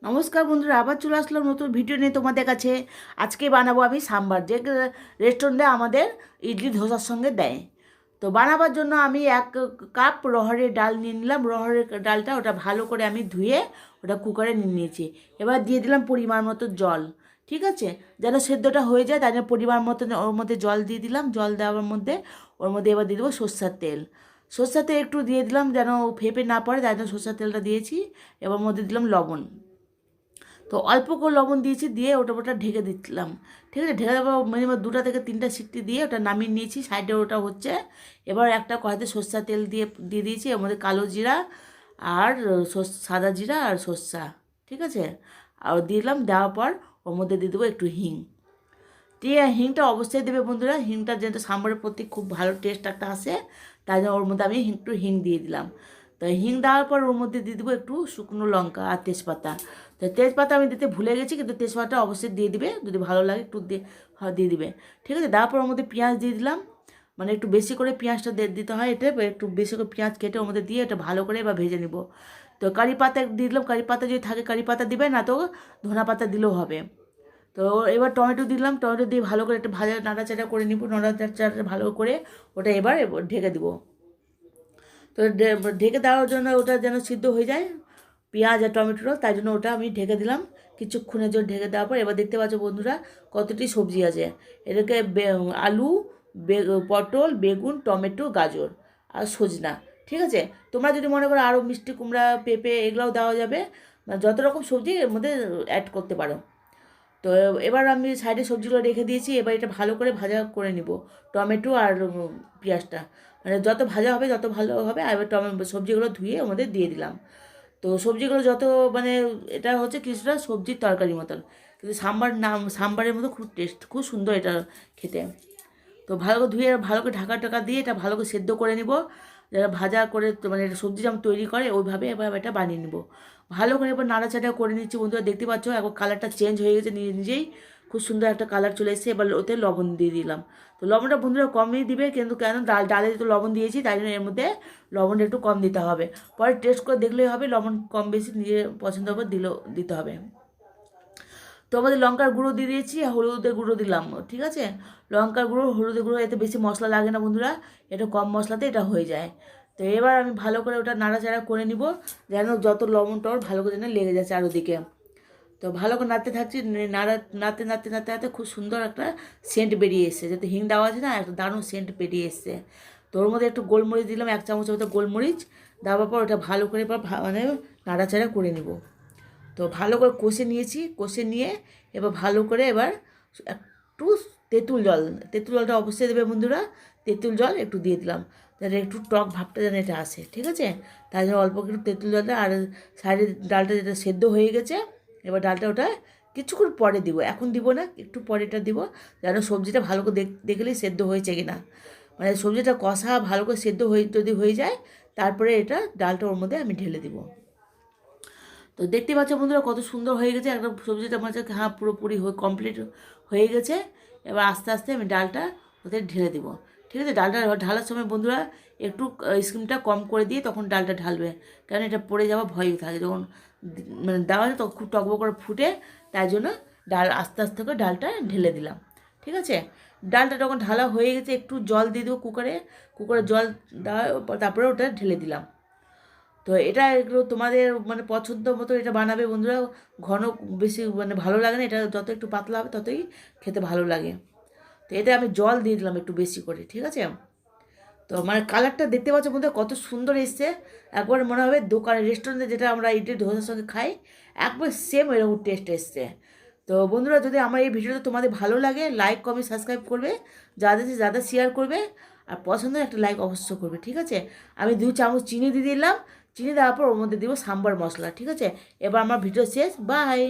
নমস্কার বন্ধুরা, আবার চলে আসলাম নতুন ভিডিও নিয়ে তোমাদের কাছে। আজকে বানাবো আমি সাম্বার, যে রেস্টুরেন্টে আমাদের ইডলি ধোসার সঙ্গে দেয়। তো বানাবার জন্য আমি 1 কাপ রহড়ের ডাল নিয়ে নিলাম। রহড়ের ডালটা ওটা ভালো করে আমি ধুয়ে ওটা কুকারে নিয়ে নিয়েছি। এবার দিয়ে দিলাম পরিমাণ মতো জল। ঠিক আছে, যেন সেদ্ধটা হয়ে যায় তাই জন্য পরিমাণ মতো ওর মধ্যে জল দিয়ে দিলাম। জল দেওয়ার মধ্যে ওর মধ্যে এবার দিয়ে দেবো সর্ষের তেল। সর্ষের তেল একটু দিয়ে দিলাম যেন ফেপে না পড়ে, তাই জন্য সর্ষের তেলটা দিয়েছি। এবার মধ্যে দিলাম লবণ। তো অল্প করে লবণ দিয়েছি, দিয়ে ওটা ঢেকে দিচ্ছিলাম। ঠিক আছে, ঢেকে দেওয়ার মিনিমাম 2 থেকে 3টা সিটি দিয়ে ওটা নামিয়ে নিয়েছি। সাইডে ওটা হচ্ছে। এবার একটা কড়াইতে সর্ষা তেল দিয়ে দিয়েছি। এর মধ্যে কালো জিরা আর সাদা জিরা আর সর্ষা। ঠিক আছে, আর দিলাম। দেওয়ার পর ওর মধ্যে দিয়ে দেবো একটু হিং। দিয়ে হিংটা অবশ্যই দেবে বন্ধুরা। হিংটা যেটা সাম্বারের প্রতি খুব ভালো টেস্ট একটা আসে, তাই জন্য ওর মধ্যে আমি একটু হিং দিয়ে দিলাম। তো হিং দেওয়ার পর ওর মধ্যে দিয়ে দেবো একটু শুকনো লঙ্কা আর তেজপাতা। তো তেজপাতা আমি দিতে ভুলে গেছি, কিন্তু তেজপাতা অবশ্যই দিয়ে দিবে, যদি ভালো লাগে একটু দিয়ে দিবে। ঠিক আছে, দেওয়ার পর ওর মধ্যে পেঁয়াজ দিয়ে দিলাম। মানে একটু বেশি করে পেঁয়াজটা দিতে হয়, এটা একটু বেশি করে পেঁয়াজ কেটে ওর মধ্যে দিয়ে এটা ভালো করে এবার ভেজে নিব। তো কারি পাতা দিয়ে দিলাম। কারি পাতা যদি থাকে কারি পাতা দিবে, না তো ধনা পাতা দিলেও হবে। তো এবার টমেটো দিলাম। টমেটো দিয়ে ভালো করে একটু ভাজা নাড়াচাড়া করে নিব। নাড়াচাড়া ভালো করে ওটা এবার ঢেকে দিব। তো ঢেকে দেওয়ার জন্য ওটা যেন সিদ্ধ হয়ে যায় পেঁয়াজ আর টমেটোটা, তাই জন্য ওটা আমি ঢেকে দিলাম। কিছুক্ষণের জন্য ঢেকে দেওয়ার পর এবার দেখতে পাচ্ছ বন্ধুরা কতটি সবজি আছে। এটাকে আলু, পটল, বেগুন, টমেটো, গাজর আর সজনা। ঠিক আছে, তোমরা যদি মনে করো আরও মিষ্টি কুমড়া, পেঁপে এগুলোও দেওয়া যাবে। মানে যত রকম সবজি এর মধ্যে অ্যাড করতে পারো। তো এবার আমি সাইডে সবজিগুলো রেখে দিয়েছি। এবার এটা ভালো করে ভাজা করে নিব, টমেটো আর পেঁয়াজটা। মানে যত ভাজা হবে তত ভালো হবে। আর এবার সবজিগুলো ধুয়ে ওর মধ্যে দিয়ে দিলাম। তো সবজিগুলো যত মানে এটা হচ্ছে কিছুটা সবজির তরকারি মতন, কিন্তু সাম্বারের মতো খুব টেস্ট, খুব সুন্দর এটা খেতে। তো ভালো করে ধুয়ে ভালো করে ঢাকা টাকা দিয়ে এটা ভালো করে সেদ্ধ করে নিব। যারা ভাজা করে মানে এটা সবজি যেমন তৈরি করে ওইভাবে এবার এটা বানিয়ে নিব। ভালো করে এবার নাড়াচাড়া করে নিচ্ছি বন্ধুরা। দেখতে পাচ্ছ এখন কালারটা চেঞ্জ হয়ে গেছে নিজেই। খুব সুন্দর একটা কালার চলে এসেছে। এবার ওতে লবণ দিয়ে দিলাম। তো লবণটা বন্ধুরা কমই দিবে, কিন্তু কেন ডালে তো লবণ দিয়েছি, তাই জন্য এর মধ্যে লবণটা একটু কম দিতে হবে। পরে টেস্ট করে দেখলেই হবে, লবণ কম বেশি নিজের পছন্দ হবে দিতে হবে। তো আমাদের লঙ্কার গুঁড়ো দিয়ে দিয়েছি, হলুদের গুঁড়ো দিলাম। ঠিক আছে, লঙ্কার গুঁড়ো, হলুদের গুঁড়ো, এতে বেশি মশলা লাগে না বন্ধুরা, এটা কম মশলাতে এটা হয়ে যায়। তো এবার আমি ভালো করে ওটা নাড়াচাড়া করে নিব, যেন যত লবণ টবণ ভালো করে যেন লেগে যায় চারোদিকে। তো ভালো করে নাড়তে থাকছি। নাড়তে নাড়তে নাড়তে নাড়তে খুব সুন্দর একটা সেন্ট বেরিয়ে এসছে, যাতে হিং দেওয়া আছে না, একটা দারুণ সেন্ট বেরিয়ে এসছে। তো ওর মধ্যে একটু গোলমরিচ দিলাম, 1 চামচ মতো গোলমরিচ। দেওয়ার পর ওটা ভালো করে মানে নাড়াচাড়া করে নিব। তো ভালো করে কষে নিয়েছি। কষে নিয়ে এবার ভালো করে এবার একটু তেঁতুল জল, তেঁতুল জলটা অবশ্যই দেবে বন্ধুরা। তেঁতুল জল একটু দিয়ে দিলাম, যাতে একটু টক ভাবটা যেন এটা আসে। ঠিক আছে, তাই জন্য অল্প একটু তেঁতুল জলটা। আর সাইডের ডালটা যেটা সেদ্ধ হয়ে গেছে, এবার ডালটা ওটা কিছুক্ষণ পরে দিব, এখন দিব না, একটু পরে এটা দিব, যেন সবজিটা ভালো করে দেখলেই সেদ্ধ হয়েছে কি না। মানে সবজিটা কষা ভালো করে সেদ্ধ হয়ে যদি হয়ে যায়, তারপরে এটা ডালটা ওর মধ্যে আমি ঢেলে দিব। তো দেখতে পাচ্ছ বন্ধুরা কত সুন্দর হয়ে গেছে একদম সবজিটা। মনে হচ্ছে হ্যাঁ পুরোপুরি কমপ্লিট হয়ে গেছে। এবার আস্তে আস্তে আমি ডালটা ওদের ঢেলে দিব। ঠিক আছে, ডালটা ঢালার সময় বন্ধুরা একটু স্কিমটা কম করে দিয়ে তখন ডালটা ঢালবে, কারণ এটা পড়ে যাওয়া ভয় থাকে যখন মানে দেওয়া হয়, তখন খুব টকবক করে ফুটে। তাই জন্য আস্তে আস্তে করে ডালটা ঢেলে দিলাম। ঠিক আছে, ডালটা যখন ঢালা হয়ে গেছে একটু জল দিয়ে দেবো কুকারে জল দেওয়া, তারপরে ওটা ঢেলে দিলাম। তো এটা এগুলো তোমাদের মানে পছন্দ মতো এটা বানাবে বন্ধুরা। ঘন বেশি মানে ভালো লাগে না, এটা যত একটু পাতলা হবে ততই খেতে ভালো লাগে। তো এতে আমি জল দিয়ে দিলাম একটু বেশি করে। ঠিক আছে, তো মানে কালারটা দেখতে পাচ্ছ বন্ধুরা কত সুন্দর এসছে। একবার মনে হবে দোকানে রেস্টুরেন্টে যেটা আমরা ইডলি ধোসার সঙ্গে খাই, একবার সেম এরকম টেস্ট এসছে। তো বন্ধুরা যদি আমার এই ভিডিওটা তোমাদের ভালো লাগে, লাইক কমেন্ট সাবস্ক্রাইব করবে, যাদের শেয়ার করবে, আর পছন্দের একটা লাইক অবশ্য করবে। ঠিক আছে, আমি 2 চামচ চিনি দিয়ে দিলাম। চিনি দেওয়ার পর ওর মধ্যে দিব সাম্বার মশলা। ঠিক আছে, এবার আমার ভিডিও শেষ, বাই।